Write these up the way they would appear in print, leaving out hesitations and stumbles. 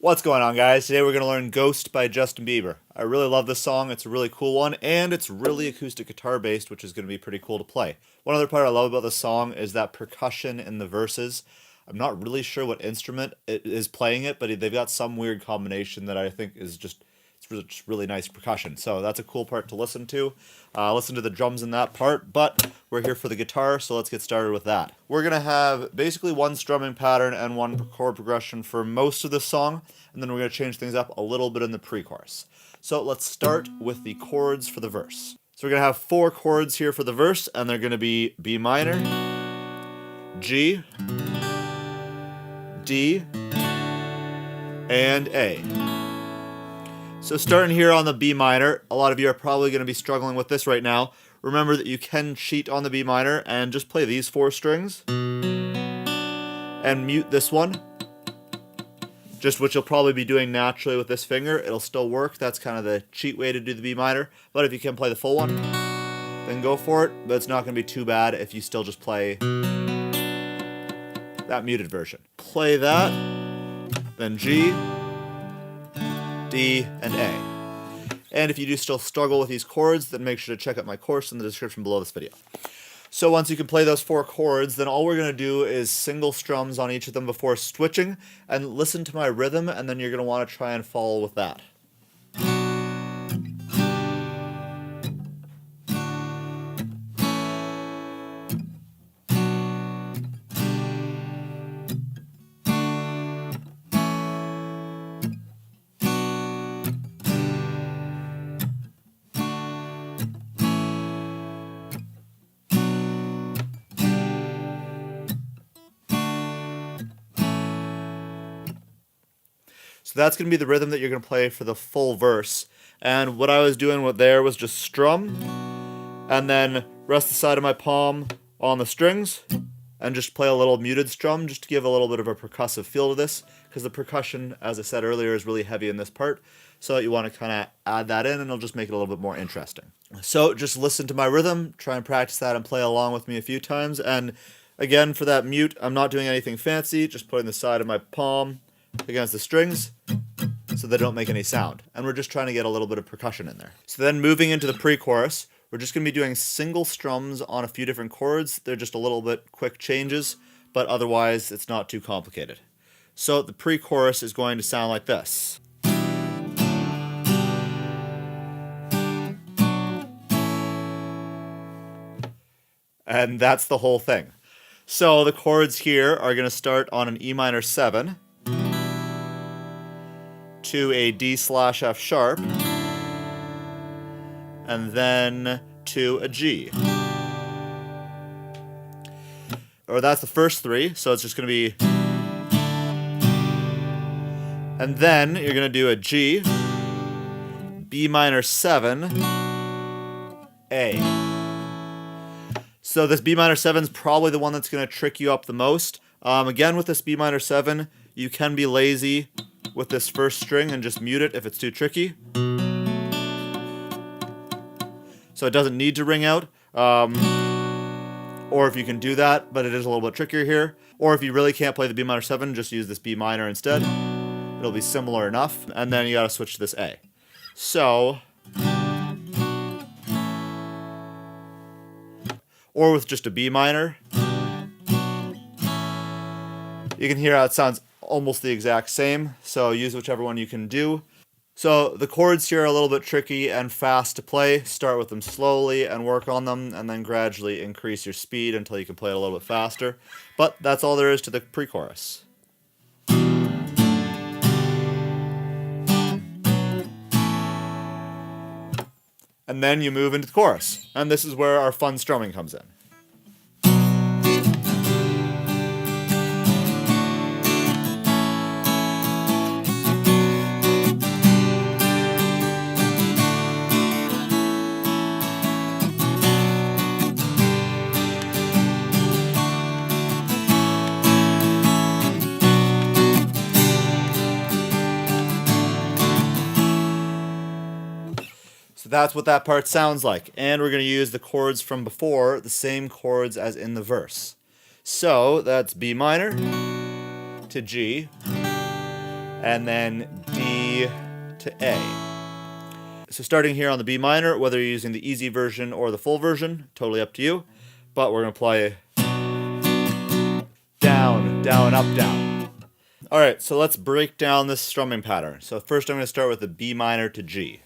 What's going on, guys? Today we're going to learn Ghost by Justin Bieber. I really love this song. It's a really cool one, and it's really acoustic guitar based, which is going to be pretty cool to play. One other part I love about this song is that percussion in the verses. I'm not really sure what instrument it is playing it, but they've got some weird combination that I think is just really nice percussion. So that's a cool part to listen to. Listen to the drums in that part, but we're here for the guitar, so let's get started with that. We're going to have basically one strumming pattern and one chord progression for most of this song, and then we're going to change things up a little bit in the pre-chorus. So let's start with the chords for the verse. So we're going to have 4 chords here for the verse, and they're going to be B minor, G, D, and A. So starting here on the B minor, a lot of you are probably going to be struggling with this right now. Remember that you can cheat on the B minor and just play these 4 strings and mute this one, just which you'll probably be doing naturally with this finger. It'll still work. That's kind of the cheat way to do the B minor. But if you can play the full one, then go for it. But it's not going to be too bad if you still just play that muted version. Play that, then G, D, and A. And if you do still struggle with these chords, then make sure to check out my course in the description below this video. So once you can play those 4 chords, then all we're going to do is single strums on each of them before switching, and listen to my rhythm, and then you're going to want to try and follow with that. So that's going to be the rhythm that you're going to play for the full verse. And what I was doing there was just strum, and then rest the side of my palm on the strings, and just play a little muted strum just to give a little bit of a percussive feel to this, because the percussion, as I said earlier, is really heavy in this part. So you want to kind of add that in, and it'll just make it a little bit more interesting. So just listen to my rhythm, try and practice that and play along with me a few times. And again, for that mute, I'm not doing anything fancy, just putting the side of my palm against the strings so they don't make any sound. And we're just trying to get a little bit of percussion in there. So then moving into the pre-chorus, we're just going to be doing single strums on a few different chords. They're just a little bit quick changes, but otherwise it's not too complicated. So the pre-chorus is going to sound like this. And that's the whole thing. So the chords here are going to start on an E minor 7, to a D/F sharp, and then to a G. Or that's the first 3, so it's just going to be... And then you're going to do a G, B minor 7, A. So this B minor 7 is probably the one that's going to trick you up the most. Again, with this B minor 7, you can be lazy with this first string and just mute it if it's too tricky. So it doesn't need to ring out. Or if you can do that, but it is a little bit trickier here. Or if you really can't play the B minor 7, just use this B minor instead. It'll be similar enough. And then you gotta switch to this A. So... or with just a B minor. You can hear how it sounds almost the exact same, so use whichever one you can do. So the chords here are a little bit tricky and fast to play. Start with them slowly and work on them, and then gradually increase your speed until you can play it a little bit faster. But that's all there is to the pre-chorus. And then you move into the chorus, and this is where our fun strumming comes in. So that's what that part sounds like. And we're going to use the chords from before, the same chords as in the verse. So that's B minor to G, and then D to A. So starting here on the B minor, whether you're using the easy version or the full version, totally up to you, but we're going to play down, down, up, down. Alright, so let's break down this strumming pattern. So first I'm going to start with the B minor to G.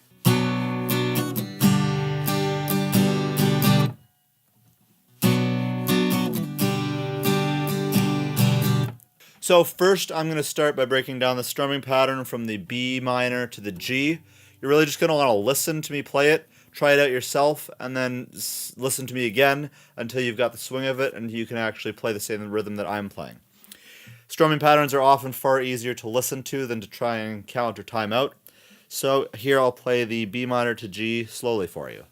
So first I'm going to start by breaking down the strumming pattern from the B minor to the G. You're really just going to want to listen to me play it, try it out yourself, and then listen to me again until you've got the swing of it and you can actually play the same rhythm that I'm playing. Strumming patterns are often far easier to listen to than to try and count or time out. So here I'll play the B minor to G slowly for you.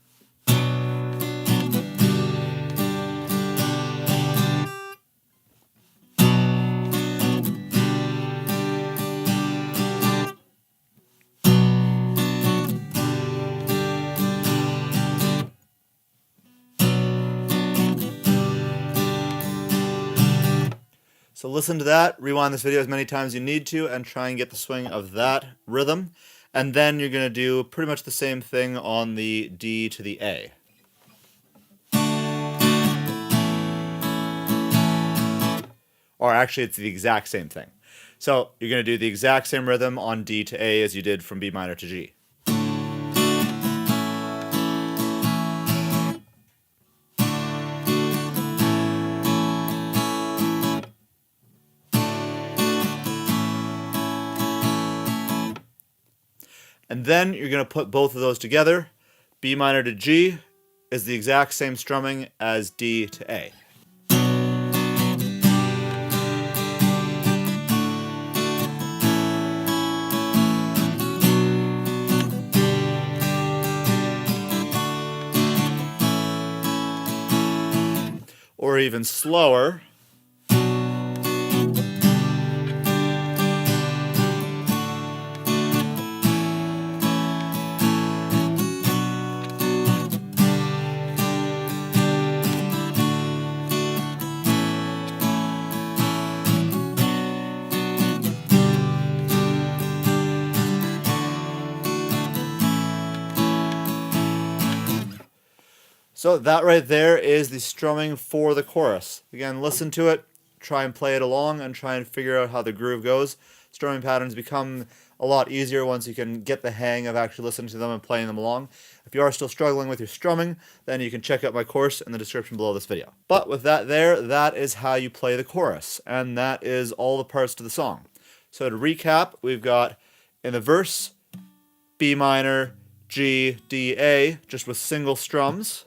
So listen to that, rewind this video as many times as you need to, and try and get the swing of that rhythm. And then you're going to do pretty much the same thing on the D to the A. Or actually, it's the exact same thing. So you're going to do the exact same rhythm on D to A as you did from B minor to G. And then you're going to put both of those together. B minor to G is the exact same strumming as D to A. Or even slower. So that right there is the strumming for the chorus. Again, listen to it, try and play it along, and try and figure out how the groove goes. Strumming patterns become a lot easier once you can get the hang of actually listening to them and playing them along. If you are still struggling with your strumming, then you can check out my course in the description below this video. But with that there, that is how you play the chorus, and that is all the parts to the song. So to recap, we've got in the verse, B minor, G, D, A, just with single strums.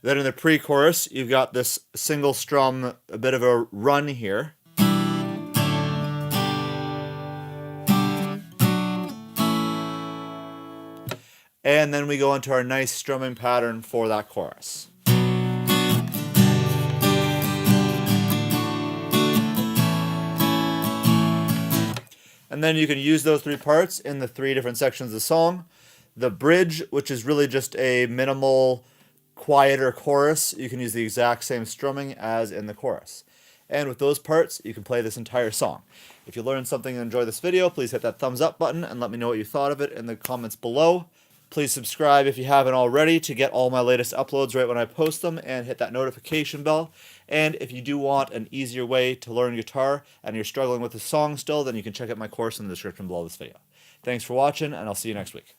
Then in the pre-chorus, you've got this single strum, a bit of a run here. And then we go into our nice strumming pattern for that chorus. And then you can use those three parts in the three different sections of the song. The bridge, which is really just a minimal, quieter chorus, you can use the exact same strumming as in the chorus. And with those parts, you can play this entire song. If you learned something and enjoyed this video, please hit that thumbs up button and let me know what you thought of it in the comments below. Please subscribe if you haven't already to get all my latest uploads right when I post them, and hit that notification bell. And if you do want an easier way to learn guitar and you're struggling with the song still, then you can check out my course in the description below this video. Thanks for watching, and I'll see you next week.